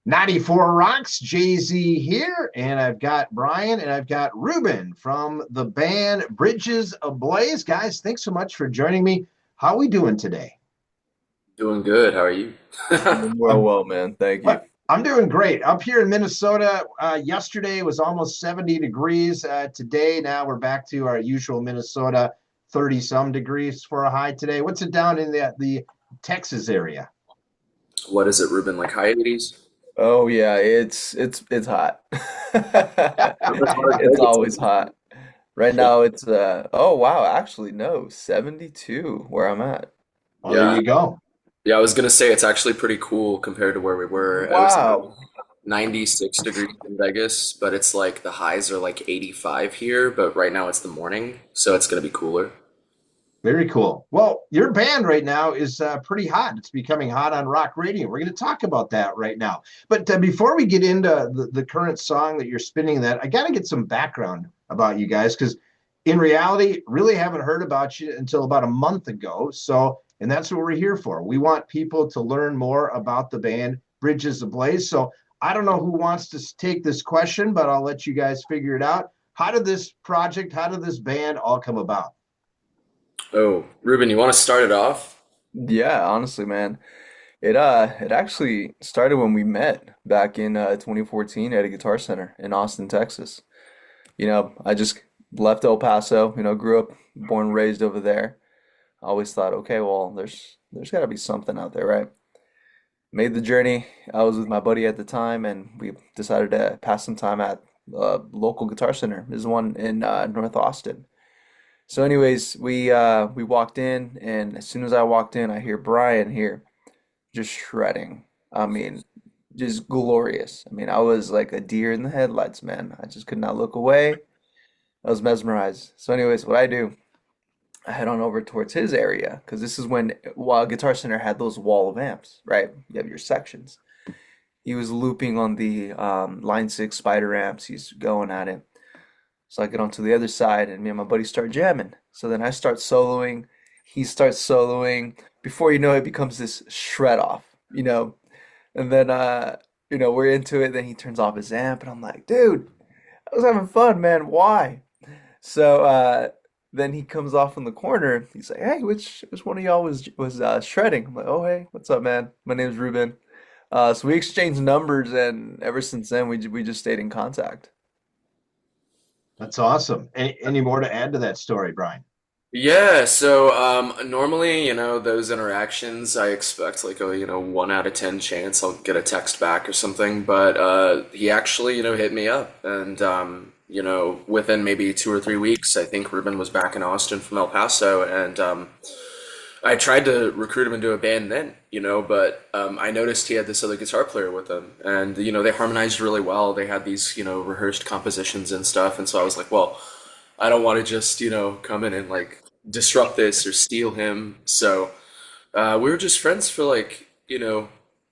94 Rocks, Jay-Z here, and I've got Brien and I've got Ruben from the band Bridges Ablaze. Guys, thanks so much for joining me. How are we doing today? Doing good. How are you? Doing well, I'm, well, man. Thank you. I'm doing great. Up here in Minnesota, yesterday was almost 70 degrees. Today, now we're back to our usual Minnesota 30 some degrees for a high today. What's it down in the Texas area? What is it, Ruben? Like high 80s? Oh yeah, it's hot. That's hard It's Vegas. always hot. Right now it's oh wow, actually no, 72 where I'm at. Well, there Yeah. you go. Yeah, I was gonna say it's actually pretty cool compared to where we were. It was like Wow. 96 degrees in Vegas, but it's like the highs are like 85 here, but right now it's the morning, so it's gonna be cooler. Very cool. Well, your band right now is pretty hot. It's becoming hot on rock radio. We're going to talk about that right now. But before we get into the current song that you're spinning, that I got to get some background about you guys because in reality, really haven't heard about you until about a month ago. So, and that's what we're here for. We want people to learn more about the band Bridges Ablaze. So, I don't know who wants to take this question, but I'll let you guys figure it out. How did this band all come about? Oh, Ruben, you want to start it off? Yeah, honestly, man. It actually started when we met back in 2014 at a guitar center in Austin, Texas. I just left El Paso, grew up, born and raised over there. I always thought, okay, well, there's got to be something out there, right? Made the journey. I was with my buddy at the time, and we decided to pass some time at a local guitar center. There's one in North Austin. So, anyways, we walked in, and as soon as I walked in, I hear Brian here just shredding. I mean, just glorious. I mean, I was like a deer in the headlights, man. I just could not look away. I was mesmerized. So, anyways, what I do, I head on over towards his area because this is when while Guitar Center had those wall of amps, right? You have your sections. He was looping on the Line 6 Spider amps. He's going at it. So I get onto the other side, and me and my buddy start jamming. So then I start soloing. He starts soloing. Before you know it, it becomes this shred off. And then, we're into it. Then he turns off his amp, and I'm like, dude, I was having fun, man. Why? So then he comes off in the corner. He's like, "Hey, which one of y'all was shredding?" I'm like, "Oh, hey, what's up, man? My name's Ruben." So we exchanged numbers, and ever since then, we just stayed in contact. That's awesome. Any more to add to that story, Brian? Yeah, so normally, those interactions, I expect like a, 1 out of 10 chance I'll get a text back or something, but he actually, hit me up and within maybe 2 or 3 weeks, I think Ruben was back in Austin from El Paso and I tried to recruit him into a band then, but I noticed he had this other guitar player with him and, they harmonized really well. They had these, rehearsed compositions and stuff, and so I was like, well, I don't want to just, come in and like disrupt this or steal him. So we were just friends for like,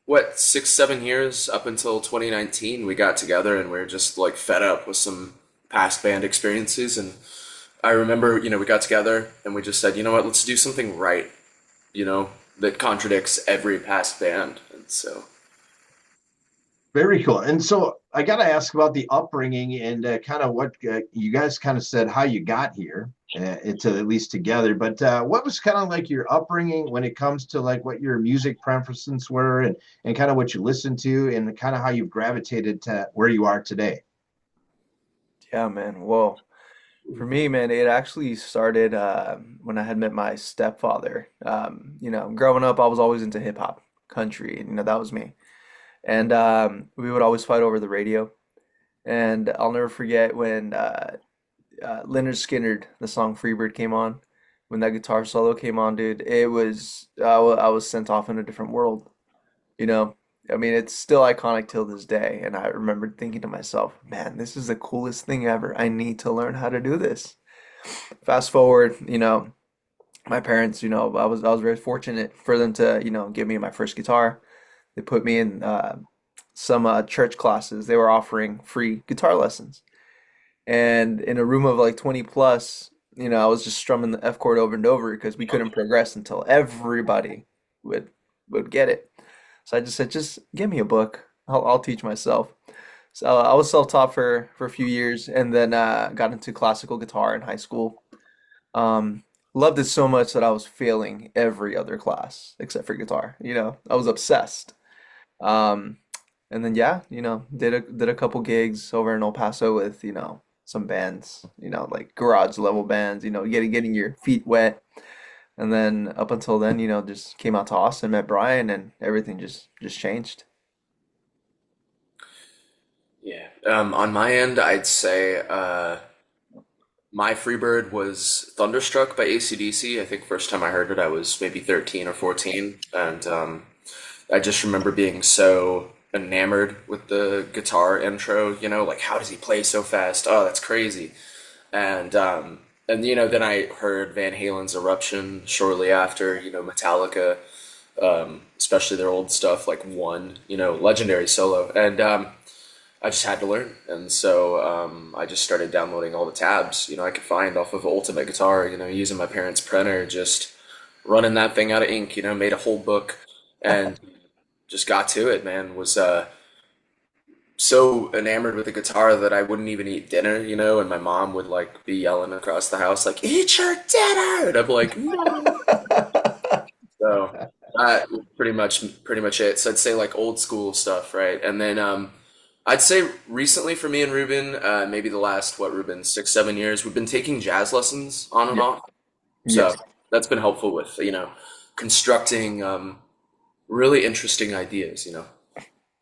what, 6, 7 years up until 2019. We got together and we were just like fed up with some past band experiences. And I remember, we got together and we just said, you know what, let's do something right, that contradicts every past band. And so. Very cool. And so I got to ask about the upbringing and kind of what you guys kind of said how you got here to at least together. But what was kind of like your upbringing when it comes to like what your music preferences were and kind of what you listened to and kind of how you've gravitated to where you are today? Yeah, man. Well, for me, man, it actually started when I had met my stepfather. Growing up, I was always into hip hop, country, and that was me. And we would always fight over the radio. And I'll never forget when Leonard Skinner, the song Freebird came on. When that guitar solo came on, dude, I was sent off in a different world. You know, I mean, it's still iconic till this day. And I remember thinking to myself, man, this is the coolest thing ever. I need to learn how to do this. Fast forward, my parents, I was very fortunate for them to, give me my first guitar. They put me in some church classes. They were offering free guitar lessons. And in a room of like 20 plus, I was just strumming the F chord over and over because we couldn't progress until everybody would would get it. So I just said, just give me a book. I'll teach myself. So I was self-taught for a few years, and then got into classical guitar in high school. Loved it so much that I was failing every other class except for guitar. I was obsessed. Um, and then yeah, did a couple gigs over in El Paso with, some bands, like garage level bands, getting your feet wet. And then up until then, just came out to Austin, met Brian, and everything just changed. Yeah. On my end, I'd say my Freebird was Thunderstruck by AC/DC. I think first time I heard it, I was maybe 13 or 14, and I just remember being so enamored with the guitar intro. Like how does he play so fast? Oh, that's crazy. And then I heard Van Halen's Eruption shortly after. Metallica, especially their old stuff like One. Legendary solo, and I just had to learn, and so I just started downloading all the tabs I could find off of Ultimate Guitar. Using my parents' printer, just running that thing out of ink. Made a whole book, and just got to it. Man, was so enamored with the guitar that I wouldn't even eat dinner. And my mom would like be yelling across the house like, "Eat your dinner!" And I'm like, "No." So pretty much it. So I'd say like old school stuff, right? And then I'd say recently for me and Ruben, maybe the last Ruben, 6, 7 years, we've been taking jazz lessons on and Yeah. off. So Yes. that's been helpful with constructing really interesting ideas.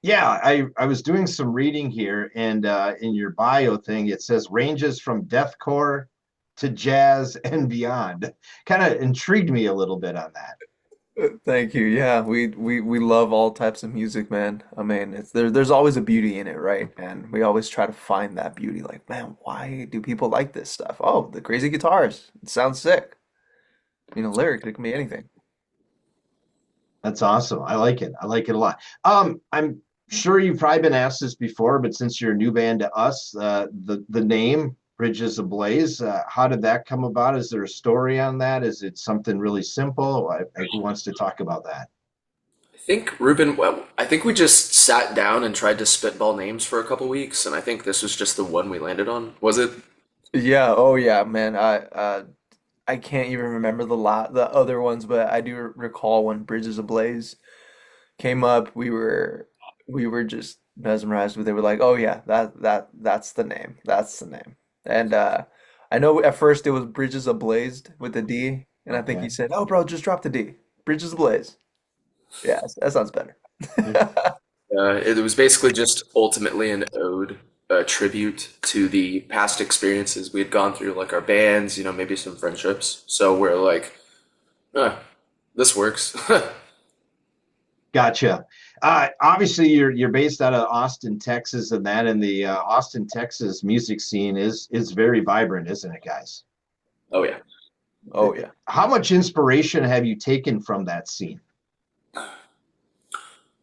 Yeah, I was doing some reading here, and in your bio thing, it says ranges from deathcore to jazz and beyond. Kind of intrigued me a little bit on that. Thank you. Yeah, we love all types of music, man. I mean, there's always a beauty in it, right? And we always try to find that beauty. Like, man, why do people like this stuff? Oh, the crazy guitars. It sounds sick. Lyrics, it can be anything. That's awesome. I like it. I like it a lot. I'm sure you've probably been asked this before, but since you're a new band to us, the name Bridges Ablaze, how did that come about? Is there a story on that? Is it something really simple? Who wants to talk about that? I think Ruben, well, I think we just sat down and tried to spitball names for a couple weeks, and I think this was just the one we landed on. Was it? Yeah, oh yeah, man. I can't even remember the other ones, but I do recall when Bridges Ablaze came up, we were just mesmerized with it. We're like, oh yeah, that's the name. That's the name. And I know at first it was Bridges Ablazed with the D, and I think he Okay. said, "Oh, bro, just drop the D. Bridges Ablaze." Yeah, that sounds better. It was basically just ultimately an ode, a tribute to the past experiences we had gone through, like our bands, maybe some friendships. So we're like, this works. Gotcha. Obviously, you're based out of Austin, Texas, and that in the Austin, Texas music scene is very vibrant, isn't it, guys? Oh yeah. Oh yeah. How much inspiration have you taken from that scene?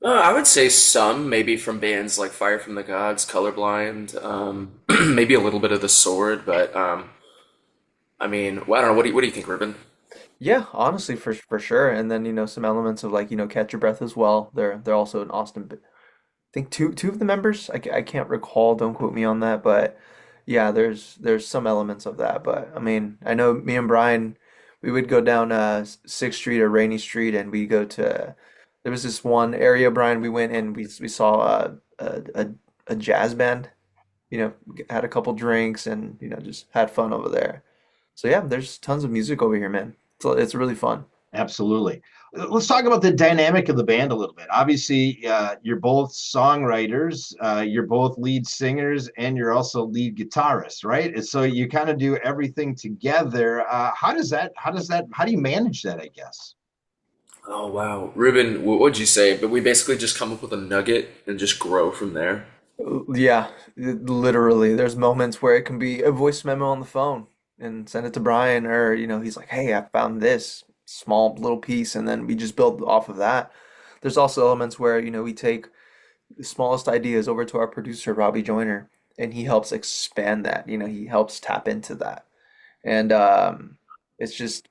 I would say some, maybe from bands like Fire from the Gods, Colorblind, maybe a little bit of The Sword, but I mean, well, I don't know. What do you think, Ruben? Yeah, honestly, for sure. And then some elements of like Catch Your Breath as well. They're also in Austin. I think two of the members. I can't recall. Don't quote me on that, but yeah, there's some elements of that. But I mean, I know me and Brian, we would go down Sixth Street or Rainy Street, and we go to. There was this one area, Brian. We went and we saw a jazz band. Had a couple drinks and just had fun over there. So yeah, there's tons of music over here, man. It's really fun. Absolutely. Let's talk about the dynamic of the band a little bit. Obviously, you're both songwriters, you're both lead singers, and you're also lead guitarists, right? And so you kind of do everything together. How do you manage that, I guess? Oh wow, Ruben, what'd you say? But we basically just come up with a nugget and just grow from there. Yeah, literally. There's moments where it can be a voice memo on the phone and send it to Brian, or he's like, "Hey, I found this small little piece," and then we just build off of that. There's also elements where we take the smallest ideas over to our producer Robbie Joyner, and he helps expand that. He helps tap into that, and it's just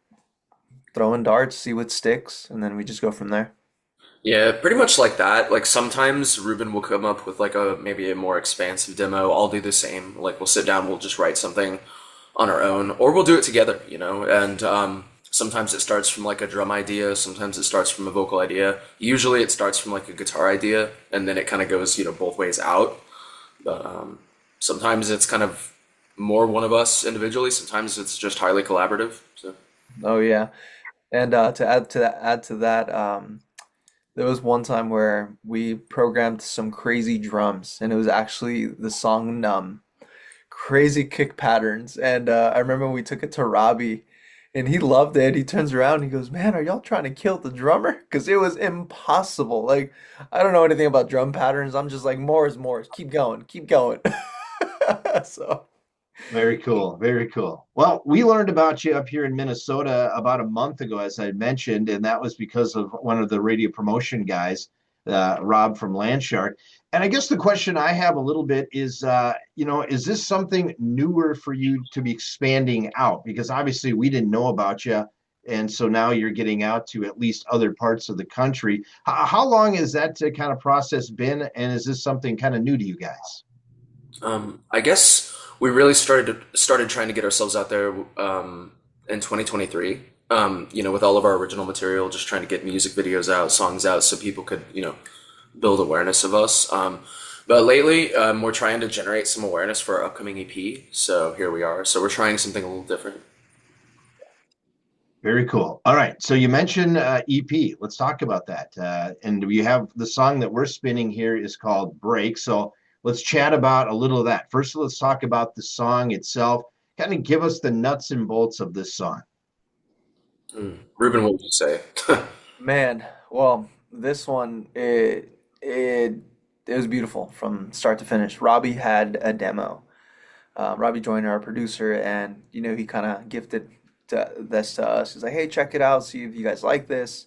throwing darts, see what sticks, and then we just go from there. Yeah, pretty much like that. Like sometimes Ruben will come up with like a maybe a more expansive demo. I'll do the same. Like we'll sit down, we'll just write something on our own, or we'll do it together, you know. And sometimes it starts from like a drum idea, sometimes it starts from a vocal idea. Usually it starts from like a guitar idea, and then it kind of goes, you know, both ways out. But sometimes it's kind of more one of us individually. Sometimes it's just highly collaborative. So. Oh yeah. And to add to that, there was one time where we programmed some crazy drums, and it was actually the song "Numb." Crazy kick patterns. And I remember we took it to Robbie, and he loved it. He turns around and he goes, "Man, are y'all trying to kill the drummer?" Because it was impossible. Like, I don't know anything about drum patterns. I'm just like, more is more. Keep going, keep going. So, Very cool. Very cool. Well, we learned about you up here in Minnesota about a month ago, as I mentioned, and that was because of one of the radio promotion guys, Rob from Landshark. And I guess the question I have a little bit is, is this something newer for you to be expanding out? Because obviously we didn't know about you. And so now you're getting out to at least other parts of the country. How long has that kind of process been? And is this something kind of new to you guys? I guess we really started trying to get ourselves out there in 2023. You know, with all of our original material, just trying to get music videos out, songs out, so people could, you know, build awareness of us. But lately, we're trying to generate some awareness for our upcoming EP. So here we are. So we're trying something a little different. Very cool. All right. So you mentioned EP. Let's talk about that. And we have the song that we're spinning here is called Break. So let's chat about a little of that. First, let's talk about the song itself. Kind of give us the nuts and bolts of this song. Ruben, what would you say? man, well, this one it was beautiful from start to finish. Robbie had a demo. Robbie Joyner, our producer, and he kind of gifted this to us. He's like, "Hey, check it out. See if you guys like this."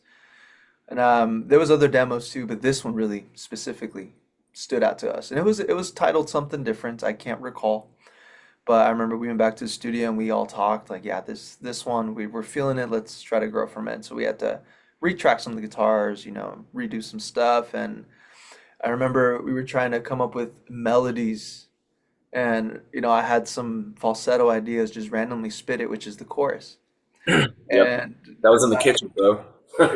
And there was other demos too, but this one really specifically stood out to us. And it was titled something different. I can't recall, but I remember we went back to the studio and we all talked like, "Yeah, this one we were feeling it. Let's try to grow from it." So we had to retrack some of the guitars, redo some stuff, and I remember we were trying to come up with melodies, and I had some falsetto ideas, just randomly spit it, which is the chorus. Yep, And that was in the kitchen, bro.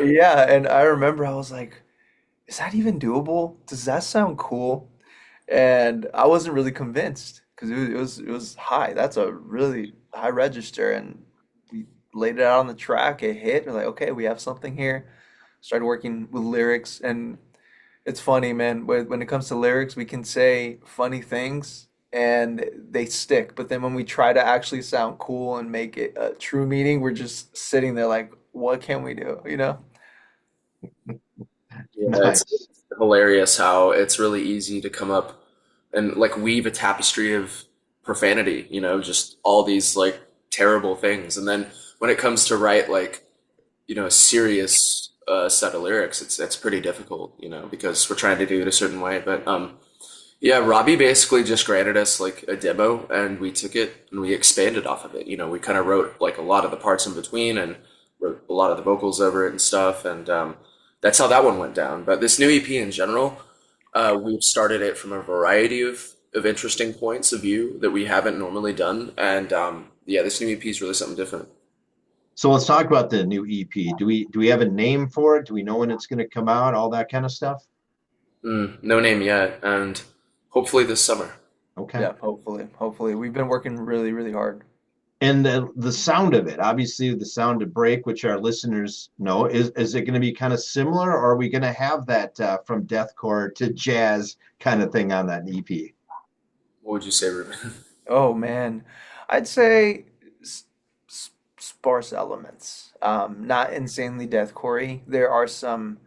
yeah, and I remember I was like, is that even doable? Does that sound cool? And I wasn't really convinced because it was high. That's a really high register, and we laid it out on the track. It hit. We're like, okay, we have something here. Started working with lyrics, and it's funny, man. When it comes to lyrics, we can say funny things and they stick. But then when we try to actually sound cool and make it a true meaning, we're just sitting there like, what can we do? You know? Yeah, Nice. it's hilarious how it's really easy to come up and like weave a tapestry of profanity, you know, just all these like terrible things. And then when it comes to write like, you know, a serious set of lyrics, it's pretty difficult, you know, because we're trying to do it a certain way. But yeah, Robbie basically just granted us like a demo and we took it and we expanded off of it. You know, we kind of wrote like a lot of the parts in between and wrote a lot of the vocals over it and stuff. And that's how that one went down. But this new EP in general, we've started it from a variety of interesting points of view that we haven't normally done. And yeah, this new EP is really something different. So let's talk about the new EP. Do we have a name for it? Do we know when it's going to come out? All that kind of stuff. No name yet, and hopefully this summer. Okay. Yeah, hopefully. We've been working really, really hard. And the sound of it, obviously, the sound of Break, which our listeners know, is it going to be kind of similar, or are we going to have that from deathcore to jazz kind of thing on that EP? What would you say, Ruben? Oh man, I'd say sparse elements. Not insanely deathcore-y. There are some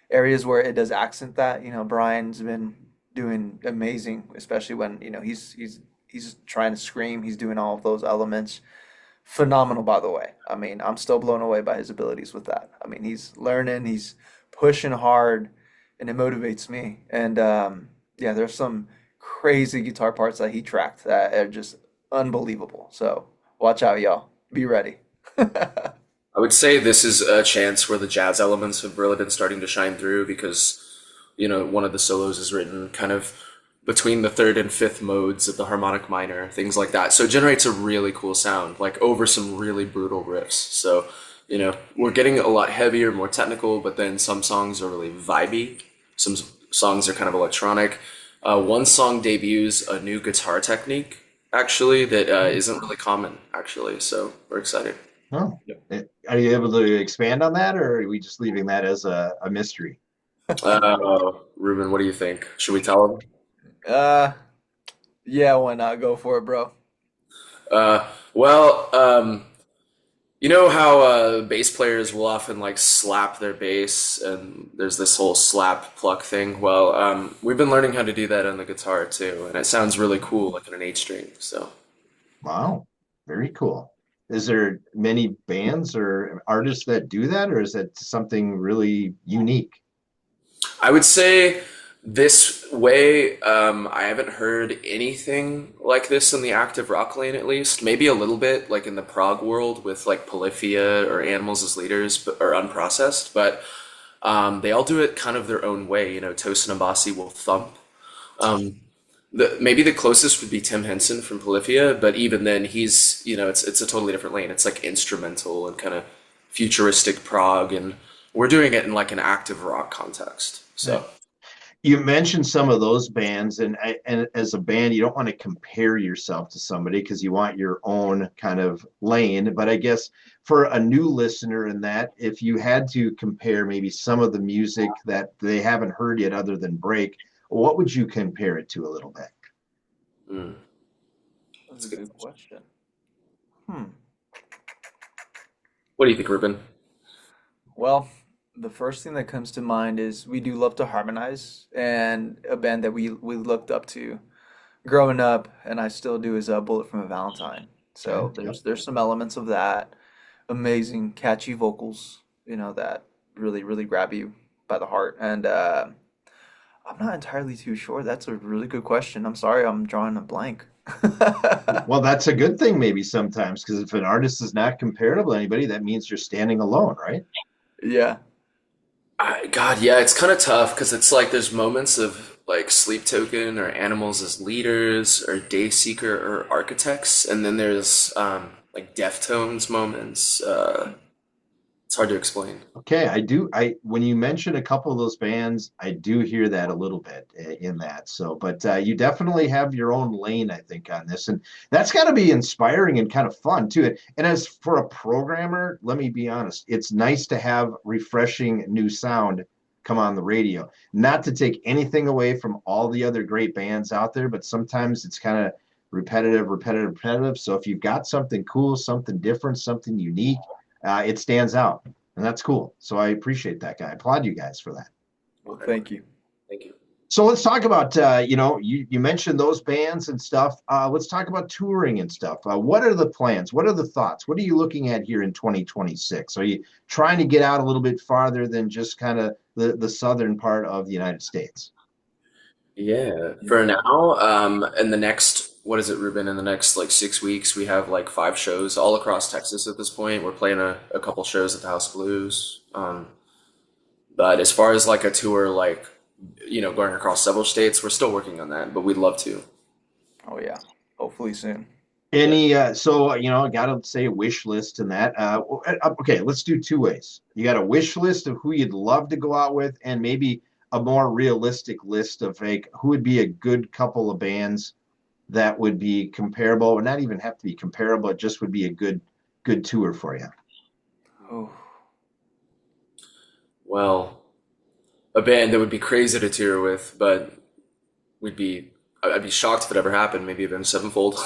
areas where it does accent that. Brian's been doing amazing, especially when he's trying to scream. He's doing all of those elements. Phenomenal, by the way. I mean, I'm still blown away by his abilities with that. I mean, he's learning, he's pushing hard, and it motivates me. And yeah, there's some crazy guitar parts that he tracked that are just unbelievable. So watch out, y'all. Be ready. I would say this is a chance where the jazz elements have really been starting to shine through because, one of the solos is written kind of between the third and fifth modes of the harmonic minor, things like that. So it generates a really cool sound, like over some really brutal riffs. So, we're getting a lot heavier, more technical, but then some songs are really vibey. Some songs are kind of electronic. One song debuts a new guitar technique, actually, that isn't really common, actually. So we're excited. Oh, are you able to expand on that, or are we just leaving that as a mystery? Ruben, what do you think? Should we tell him? Uh, yeah, why not? Go for it, bro. Well, you know how bass players will often like slap their bass, and there's this whole slap pluck thing. Well, we've been learning how to do that on the guitar too, and it sounds really cool, like in an eight string. So Wow, very cool. Is there many bands or artists that do that, or is it something really unique? I would say this way, I haven't heard anything like this in the active rock lane, at least. Maybe a little bit, like in the prog world with like Polyphia or Animals as Leaders, but or Unprocessed. But they all do it kind of their own way. Tosin Abasi will thump. Um, maybe the closest would be Tim Henson from Polyphia, but even then, it's a totally different lane. It's like instrumental and kind of futuristic prog, and we're doing it in like an active rock context. Yeah. So. You mentioned some of those bands, and as a band, you don't want to compare yourself to somebody because you want your own kind of lane. But I guess for a new listener in that, if you had to compare maybe some of the music that they haven't heard yet other than Break, what would you compare it to a little bit? Mm. That's That's a a good good question. question. Hmm. What do you think, Ruben? Well, the first thing that comes to mind is we do love to harmonize, and a band that we looked up to growing up, and I still do, is Bullet from a Valentine. Okay. So Yep. there's some elements of that. Amazing, catchy vocals, that really grab you by the heart. And I'm not entirely too sure. That's a really good question. I'm sorry, I'm drawing a blank. Well, that's a good thing maybe sometimes because if an artist is not comparable to anybody, that means you're standing alone, right? Yeah. God, yeah, it's kind of tough because it's like there's moments of like Sleep Token or Animals as Leaders or Dayseeker or Architects, and then there's like Deftones moments. It's hard to explain. Okay, I do. I when you mention a couple of those bands, I do hear that a little bit in that. So, but you definitely have your own lane, I think, on this, and that's got to be inspiring and kind of fun too. And as for a programmer, let me be honest, it's nice to have refreshing new sound come on the radio. Not to take anything away from all the other great bands out there, but sometimes it's kind of repetitive. So if you've got something cool, something different, something unique, it stands out, and that's cool. So I appreciate that, guy. I applaud you guys for that. Well, Whatever. thank you. Thank you. So let's talk about you mentioned those bands and stuff. Let's talk about touring and stuff. What are the plans? What are the thoughts? What are you looking at here in 2026? Are you trying to get out a little bit farther than just kind of the southern part of the United States? Yeah, Yeah. for now, in the next, what is it, Ruben? In the next like 6 weeks, we have like five shows all across Texas at this point. We're playing a couple shows at the House Blues. But as far as like a tour, like, going across several states, we're still working on that, but we'd love to. Oh yeah. Hopefully soon. Yeah. Any I gotta say wish list and that. Okay, let's do two ways. You got a wish list of who you'd love to go out with, and maybe a more realistic list of like who would be a good couple of bands that would be comparable, or not even have to be comparable. It just would be a good tour for you. Oh. Well, a band that would be crazy to tour with, but we'd be, I'd be shocked if it ever happened. Maybe Avenged Sevenfold.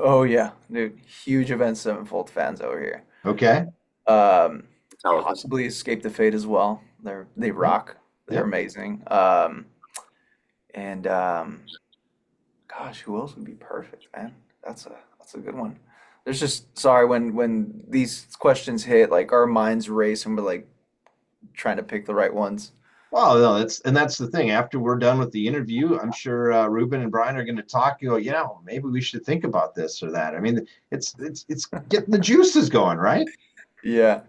Oh yeah, dude. Huge Event Sevenfold fans over here. Okay. Um, Metallica. Possibly Escape the Fate as well. They Yep. rock. They're Yep. amazing. And gosh, who else would be perfect, man? That's a good one. There's just sorry when these questions hit, like our minds race and we're like trying to pick the right ones. Well, no, that's the thing. After we're done with the interview, I'm sure Ruben and Brian are going to talk. You go, maybe we should think about this or that. I mean, it's getting the juices going, right? Yeah.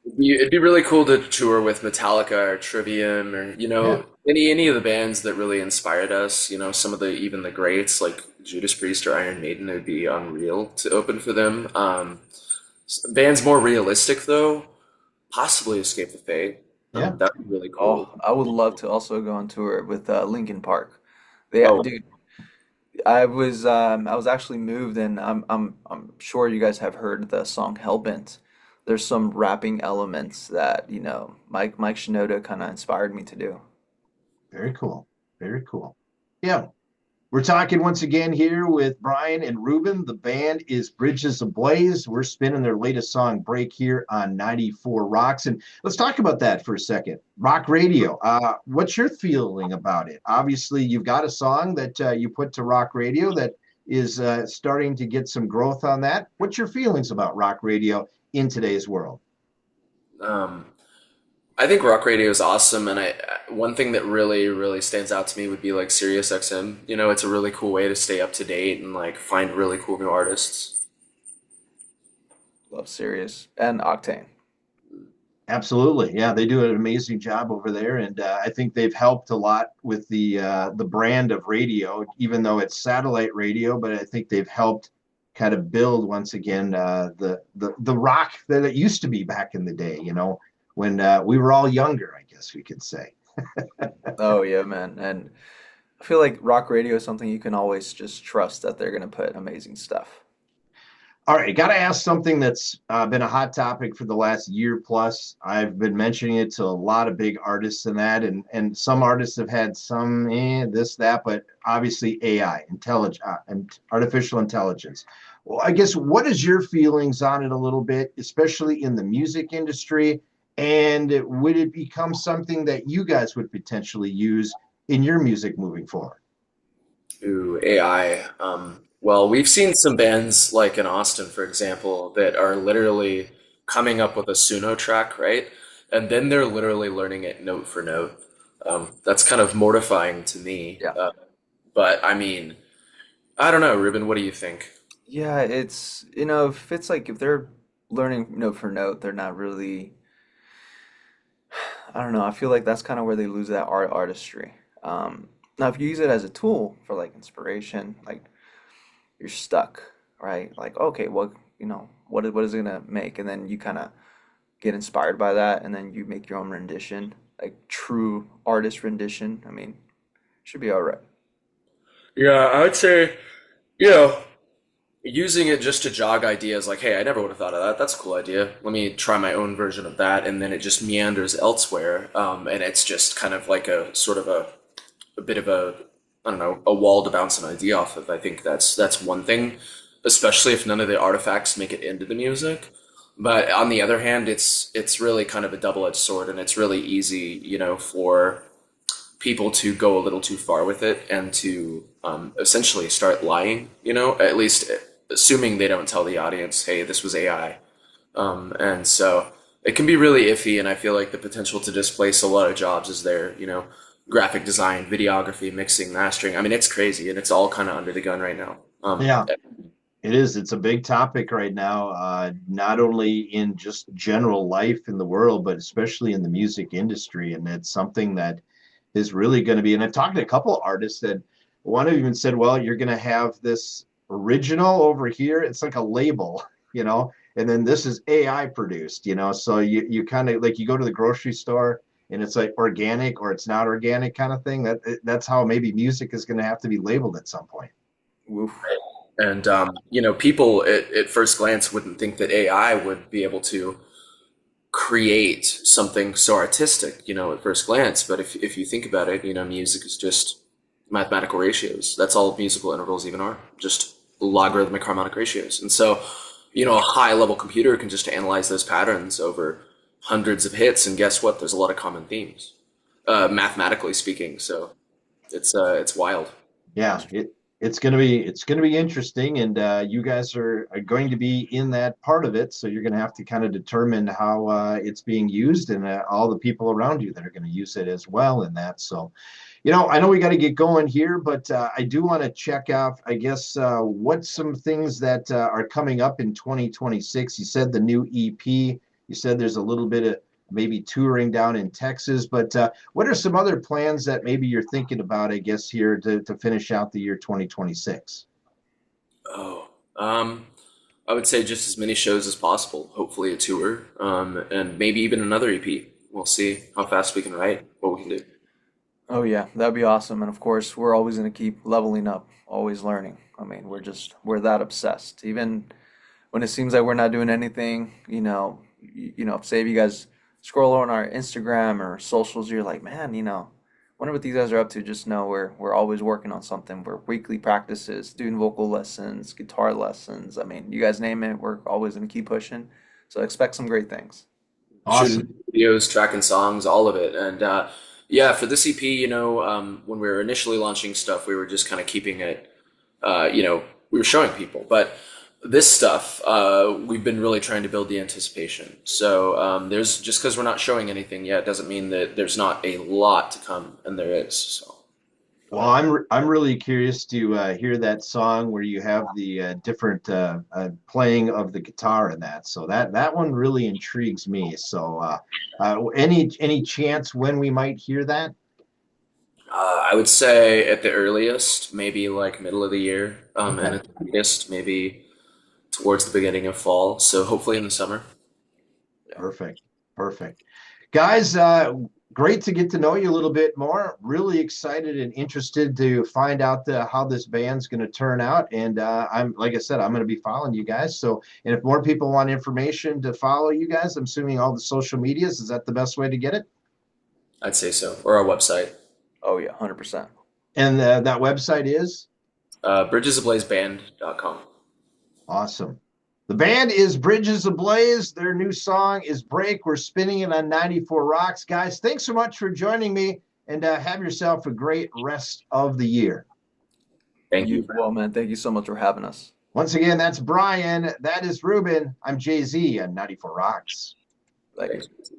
It'd be really cool to tour with Metallica or Trivium or Yeah. any of the bands that really inspired us. Some of the even the greats like Judas Priest or Iron Maiden. It would be unreal to open for them. Bands more realistic though, possibly Escape the Fate. Yeah. That would be really cool. Oh, I would love to also go on tour with Linkin Park. They, Oh, dude, I was actually moved, and I'm sure you guys have heard the song Hellbent. There's some rapping elements that, Mike Shinoda kind of inspired me to do. Very cool. Very cool. Yeah. We're talking once again here with Brien and Ruben. The band is Bridges Ablaze. We're spinning their latest song, Break, here on 94 Rocks. And let's talk about that for a second. Rock radio. What's your feeling about it? Obviously, you've got a song that you put to rock radio that is starting to get some growth on that. What's your feelings about rock radio in today's world? um, I think rock radio is awesome, and one thing that really stands out to me would be like Sirius XM. It's a really cool way to stay up to date and like find really cool new artists. Love Sirius and Octane. Absolutely. Yeah, they do an amazing job over there, and I think they've helped a lot with the brand of radio, even though it's satellite radio. But I think they've helped kind of build once again the rock that it used to be back in the day. When we were all younger, I guess we could say. Oh yeah, man. And I feel like rock radio is something you can always just trust that they're gonna put amazing stuff. All right, got to ask something that's been a hot topic for the last year plus. I've been mentioning it to a lot of big artists and that, and some artists have had some this that, but obviously AI, intelligent and artificial intelligence. Well, I guess what is your feelings on it a little bit, especially in the music industry, and would it become something that you guys would potentially use in your music moving forward? Ooh, AI. Well, we've seen some bands like in Austin, for example, that are literally coming up with a Suno track, right? And then they're literally learning it note for note. That's kind of mortifying to me. Yeah. But I mean, I don't know, Ruben, what do you think? Yeah, it's if it's like if they're learning note for note, they're not really. I don't know. I feel like that's kind of where they lose that artistry. Now, if you use it as a tool for like inspiration, like you're stuck, right? Like, okay, what is it gonna make? And then you kind of get inspired by that, and then you make your own rendition, like true artist rendition. I mean, should be all right. Yeah, I would say, you know, using it just to jog ideas like, hey, I never would have thought of that. That's a cool idea. Let me try my own version of that. And then it just meanders elsewhere. And it's just kind of like a sort of a bit of a, I don't know, a wall to bounce an idea off of. I think that's one thing, especially if none of the artifacts make it into the music. But on the other hand, it's really kind of a double-edged sword, and it's really easy, for people to go a little too far with it and to essentially start lying, at least assuming they don't tell the audience, hey, this was AI. And so it can be really iffy, and I feel like the potential to displace a lot of jobs is there, graphic design, videography, mixing, mastering. I mean, it's crazy, and it's all kind of under the gun right now. Yeah. It is. It's a big topic right now, not only in just general life in the world, but especially in the music industry. And it's something that is really going to be. And I've talked to a couple of artists that one of even said, well, you're going to have this original over here. It's like a label, and then this is AI produced, So you kind of like you go to the grocery store and it's like organic or it's not organic kind of thing. That's how maybe music is going to have to be labeled at some point. Woof. And people at first glance wouldn't think that AI would be able to create something so artistic, at first glance. But if you think about it, music is just mathematical ratios. That's all musical intervals even are, just logarithmic harmonic ratios. And so, a high level computer can just analyze those patterns over hundreds of hits, and guess what? There's a lot of common themes, mathematically speaking. So it's wild. Yeah, it's gonna be interesting, and you guys are going to be in that part of it, so you're going to have to kind of determine how it's being used, and all the people around you that are going to use it as well in that. So, I know we got to get going here, but I do want to check out, I guess, what some things that are coming up in 2026. You said the new EP You said there's a little bit of maybe touring down in Texas, but what are some other plans that maybe you're thinking about, I guess, here to finish out the year 2026? Oh, I would say just as many shows as possible. Hopefully a tour, and maybe even another EP. We'll see how fast we can write, what we can do. Oh yeah, that'd be awesome. And of course, we're always going to keep leveling up, always learning. I mean, we're that obsessed. Even when it seems like we're not doing anything, say if you guys scroll on our Instagram or socials, you're like, man, wonder what these guys are up to. Just know we're always working on something. We're weekly practices, doing vocal lessons, guitar lessons. I mean, you guys name it, we're always going to keep pushing. So expect some great things. Shooting Awesome. videos, tracking songs, all of it. And yeah, for this EP, when we were initially launching stuff, we were just kind of keeping it, we were showing people. But this stuff, we've been really trying to build the anticipation. So there's just because we're not showing anything yet doesn't mean that there's not a lot to come, and there is. So Well, I'm really curious to hear that song where you have the different playing of the guitar in that. So that one really intrigues me. So any chance when we might hear that? I would say at the earliest, maybe like middle of the year, and Okay. at the latest, maybe towards the beginning of fall. So hopefully in the summer. Yeah. Perfect. Perfect. Guys, great to get to know you a little bit more. Really excited and interested to find out how this band's going to turn out. And I'm, like I said, I'm going to be following you guys. So, and if more people want information to follow you guys, I'm assuming all the social medias, is that the best way to get it? I'd say so. Or our website, Oh yeah, 100%. And that website is bridgesablazeband.com. awesome. The band is Bridges Ablaze. Their new song is Break. We're spinning it on 94 Rocks. Guys, thanks so much for joining me, and have yourself a great rest of the year. Thank You you. as well, man. Thank you so much for having us. Once again, that's Brien. That is Ruben. I'm Jay Z on 94 Rocks. Thank you. Thanks.